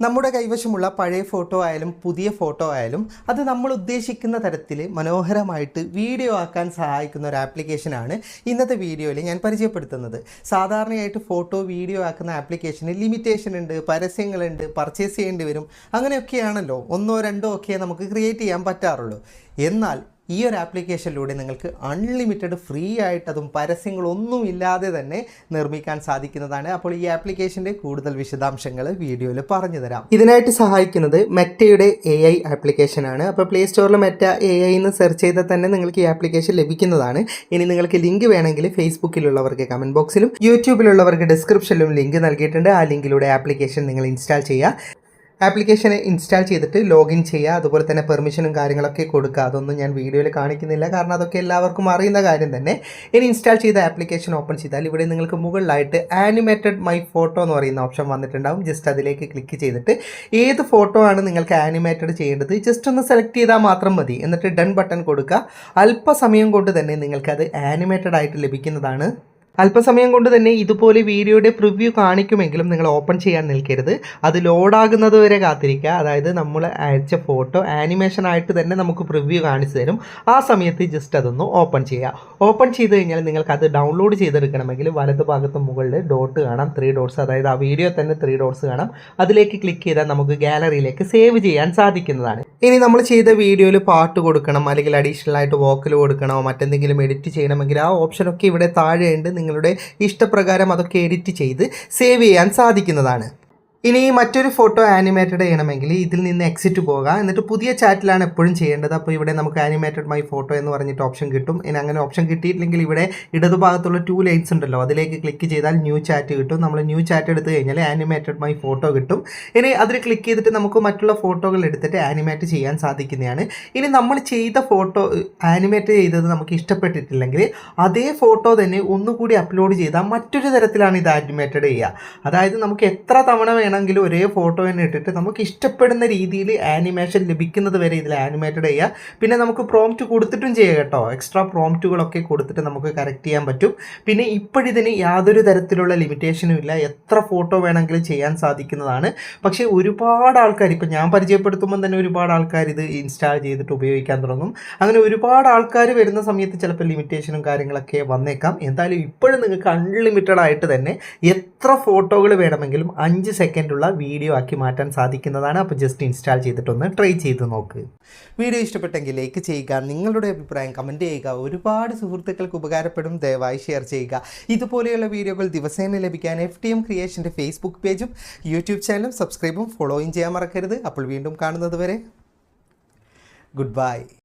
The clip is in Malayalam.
നമ്മുടെ കൈവശമുള്ള പഴയ ഫോട്ടോ ആയാലും പുതിയ ഫോട്ടോ ആയാലും അത് നമ്മൾ ഉദ്ദേശിക്കുന്ന തരത്തിൽ മനോഹരമായിട്ട് വീഡിയോ ആക്കാൻ സഹായിക്കുന്ന ഒരു ആപ്ലിക്കേഷനാണ് ഇന്നത്തെ വീഡിയോയിൽ ഞാൻ പരിചയപ്പെടുത്തുന്നത്. സാധാരണയായിട്ട് ഫോട്ടോ വീഡിയോ ആക്കുന്ന ആപ്ലിക്കേഷന് ലിമിറ്റേഷൻ ഉണ്ട്, പരസ്യങ്ങളുണ്ട്, പർച്ചേസ് ചെയ്യേണ്ടി വരും. അങ്ങനെയൊക്കെയാണല്ലോ, ഒന്നോ രണ്ടോ ഒക്കെ നമുക്ക് ക്രിയേറ്റ് ചെയ്യാൻ പറ്റാറുള്ളൂ. എന്നാൽ ഈ ഒരു ആപ്ലിക്കേഷനിലൂടെ നിങ്ങൾക്ക് അൺലിമിറ്റഡ് ഫ്രീ ആയിട്ട് അതും പരസ്യങ്ങളൊന്നും ഇല്ലാതെ തന്നെ നിർമ്മിക്കാൻ സാധിക്കുന്നതാണ്. അപ്പോൾ ഈ ആപ്ലിക്കേഷൻ്റെ കൂടുതൽ വിശദാംശങ്ങൾ വീഡിയോയിൽ പറഞ്ഞു തരാം. ഇതിനായിട്ട് സഹായിക്കുന്നത് മെറ്റയുടെ AI ആപ്ലിക്കേഷനാണ്. അപ്പോൾ പ്ലേ സ്റ്റോറിൽ മെറ്റ AI എന്ന് സെർച്ച് ചെയ്താൽ തന്നെ നിങ്ങൾക്ക് ഈ ആപ്ലിക്കേഷൻ ലഭിക്കുന്നതാണ്. ഇനി നിങ്ങൾക്ക് ലിങ്ക് വേണമെങ്കിൽ ഫേസ്ബുക്കിലുള്ളവർക്ക് കമൻറ്റ് ബോക്സിലും യൂട്യൂബിലുള്ളവർക്ക് ഡിസ്ക്രിപ്ഷനിലും ലിങ്ക് നൽകിയിട്ടുണ്ട്. ആ ലിങ്കിലൂടെ ആപ്ലിക്കേഷൻ നിങ്ങൾ ഇൻസ്റ്റാൾ ചെയ്യുക. ആപ്ലിക്കേഷൻ ഇൻസ്റ്റാൾ ചെയ്തിട്ട് ലോഗിൻ ചെയ്യുക. അതുപോലെ തന്നെ പെർമിഷനും കാര്യങ്ങളൊക്കെ കൊടുക്കുക. അതൊന്നും ഞാൻ വീഡിയോയിൽ കാണിക്കുന്നില്ല, കാരണം അതൊക്കെ എല്ലാവർക്കും അറിയുന്ന കാര്യം തന്നെ. ഇനി ഇൻസ്റ്റാൾ ചെയ്ത ആപ്ലിക്കേഷൻ ഓപ്പൺ ചെയ്താൽ ഇവിടെ നിങ്ങൾക്ക് മുകളിലായിട്ട് ആനിമേറ്റഡ് മൈ ഫോട്ടോ എന്ന് പറയുന്ന ഓപ്ഷൻ വന്നിട്ടുണ്ടാവും. ജസ്റ്റ് അതിലേക്ക് ക്ലിക്ക് ചെയ്തിട്ട് ഏത് ഫോട്ടോ ആണ് നിങ്ങൾക്ക് ആനിമേറ്റഡ് ചെയ്യേണ്ടത് ജസ്റ്റ് ഒന്ന് സെലക്ട് ചെയ്താൽ മാത്രം മതി. എന്നിട്ട് ഡൺ ബട്ടൺ കൊടുക്കുക. അല്പസമയം കൊണ്ട് തന്നെ നിങ്ങൾക്കത് ആനിമേറ്റഡ് ആയിട്ട് ലഭിക്കുന്നതാണ്. അല്പസമയം കൊണ്ട് തന്നെ ഇതുപോലെ വീഡിയോയുടെ പ്രിവ്യൂ കാണിക്കുമെങ്കിലും നിങ്ങൾ ഓപ്പൺ ചെയ്യാൻ നിൽക്കരുത്. അത് ലോഡാകുന്നത് വരെ കാത്തിരിക്കുക. അതായത് നമ്മൾ അയച്ച ഫോട്ടോ ആനിമേഷനായിട്ട് തന്നെ നമുക്ക് പ്രിവ്യൂ കാണിച്ചു തരും. ആ സമയത്ത് ജസ്റ്റ് അതൊന്ന് ഓപ്പൺ ചെയ്യുക. ഓപ്പൺ ചെയ്ത് കഴിഞ്ഞാൽ നിങ്ങൾക്ക് അത് ഡൗൺലോഡ് ചെയ്തെടുക്കണമെങ്കിൽ വലത് ഭാഗത്ത് മുകളിൽ ഡോട്ട് കാണാം, 3 ഡോട്ട്സ്. അതായത് ആ വീഡിയോ തന്നെ 3 ഡോട്ട്സ് കാണാം. അതിലേക്ക് ക്ലിക്ക് ചെയ്താൽ നമുക്ക് ഗാലറിയിലേക്ക് സേവ് ചെയ്യാൻ സാധിക്കുന്നതാണ്. ഇനി നമ്മൾ ചെയ്ത വീഡിയോയിൽ പാട്ട് കൊടുക്കണം, അല്ലെങ്കിൽ അഡീഷണൽ ആയിട്ട് വോക്കൽ കൊടുക്കണോ, മറ്റെന്തെങ്കിലും എഡിറ്റ് ചെയ്യണമെങ്കിൽ ആ ഓപ്ഷനൊക്കെ ഇവിടെ താഴെയുണ്ട്. നിങ്ങളുടെ ഇഷ്ടപ്രകാരം അതൊക്കെ എഡിറ്റ് ചെയ്ത് സേവ് ചെയ്യാൻ സാധിക്കുന്നതാണ്. ഇനി മറ്റൊരു ഫോട്ടോ ആനിമേറ്റഡ് ചെയ്യണമെങ്കിൽ ഇതിൽ നിന്ന് എക്സിറ്റ് പോകുക. എന്നിട്ട് പുതിയ ചാറ്റിലാണ് എപ്പോഴും ചെയ്യേണ്ടത്. അപ്പോൾ ഇവിടെ നമുക്ക് ആനിമേറ്റഡ് മൈ ഫോട്ടോ എന്ന് പറഞ്ഞിട്ട് ഓപ്ഷൻ കിട്ടും. ഇനി അങ്ങനെ ഓപ്ഷൻ കിട്ടിയിട്ടില്ലെങ്കിൽ ഇവിടെ ഇടതുഭാഗത്തുള്ള 2 ലൈൻസ് ഉണ്ടല്ലോ, അതിലേക്ക് ക്ലിക്ക് ചെയ്താൽ ന്യൂ ചാറ്റ് കിട്ടും. നമ്മൾ ന്യൂ ചാറ്റ് എടുത്തു കഴിഞ്ഞാൽ ആനിമേറ്റഡ് മൈ ഫോട്ടോ കിട്ടും. ഇനി അതിൽ ക്ലിക്ക് ചെയ്തിട്ട് നമുക്ക് മറ്റുള്ള ഫോട്ടോകൾ എടുത്തിട്ട് ആനിമേറ്റ് ചെയ്യാൻ സാധിക്കുന്നതാണ്. ഇനി നമ്മൾ ചെയ്ത ഫോട്ടോ ആനിമേറ്റ് ചെയ്തത് നമുക്ക് ഇഷ്ടപ്പെട്ടിട്ടില്ലെങ്കിൽ അതേ ഫോട്ടോ തന്നെ ഒന്നുകൂടി അപ്ലോഡ് ചെയ്താൽ മറ്റൊരു തരത്തിലാണ് ഇത് ആനിമേറ്റഡ് ചെയ്യുക. അതായത് നമുക്ക് എത്ര തവണ വേണമെങ്കിലും ഒരേ ഫോട്ടോ തന്നെ ഇട്ടിട്ട് നമുക്ക് ഇഷ്ടപ്പെടുന്ന രീതിയിൽ ആനിമേഷൻ ലഭിക്കുന്നത് വരെ ഇതിൽ ആനിമേറ്റഡ് ചെയ്യുക. പിന്നെ നമുക്ക് പ്രോംപ്റ്റ് കൊടുത്തിട്ടും ചെയ്യുക കേട്ടോ. എക്സ്ട്രാ പ്രോംപ്റ്റുകളൊക്കെ കൊടുത്തിട്ട് നമുക്ക് കറക്റ്റ് ചെയ്യാൻ പറ്റും. പിന്നെ ഇപ്പോഴിതിന് യാതൊരു തരത്തിലുള്ള ലിമിറ്റേഷനും ഇല്ല. എത്ര ഫോട്ടോ വേണമെങ്കിലും ചെയ്യാൻ സാധിക്കുന്നതാണ്. പക്ഷേ ഒരുപാട് ആൾക്കാർ, ഇപ്പം ഞാൻ പരിചയപ്പെടുത്തുമ്പോൾ തന്നെ ഒരുപാട് ആൾക്കാർ ഇത് ഇൻസ്റ്റാൾ ചെയ്തിട്ട് ഉപയോഗിക്കാൻ തുടങ്ങും. അങ്ങനെ ഒരുപാട് ആൾക്കാർ വരുന്ന സമയത്ത് ചിലപ്പോൾ ലിമിറ്റേഷനും കാര്യങ്ങളൊക്കെ വന്നേക്കാം. എന്തായാലും ഇപ്പോഴും നിങ്ങൾക്ക് അൺലിമിറ്റഡ് ആയിട്ട് തന്നെ എത്ര ഫോട്ടോകൾ വേണമെങ്കിലും 5 സെക്കൻഡുള്ള വീഡിയോ ആക്കി മാറ്റാൻ സാധിക്കുന്നതാണ്. അപ്പോൾ ജസ്റ്റ് ഇൻസ്റ്റാൾ ചെയ്തിട്ടൊന്ന് ട്രൈ ചെയ്ത് നോക്ക്. വീഡിയോ ഇഷ്ടപ്പെട്ടെങ്കിൽ ലൈക്ക് ചെയ്യുക, നിങ്ങളുടെ അഭിപ്രായം കമൻറ്റ് ചെയ്യുക. ഒരുപാട് സുഹൃത്തുക്കൾക്ക് ഉപകാരപ്പെടും, ദയവായി ഷെയർ ചെയ്യുക. ഇതുപോലെയുള്ള വീഡിയോകൾ ദിവസേന ലഭിക്കാൻ FTM ക്രിയേഷൻ്റെ ഫേസ്ബുക്ക് പേജും യൂട്യൂബ് ചാനലും സബ്സ്ക്രൈബും ഫോളോയും ചെയ്യാൻ മറക്കരുത്. അപ്പോൾ വീണ്ടും കാണുന്നത് വരെ ഗുഡ് ബൈ.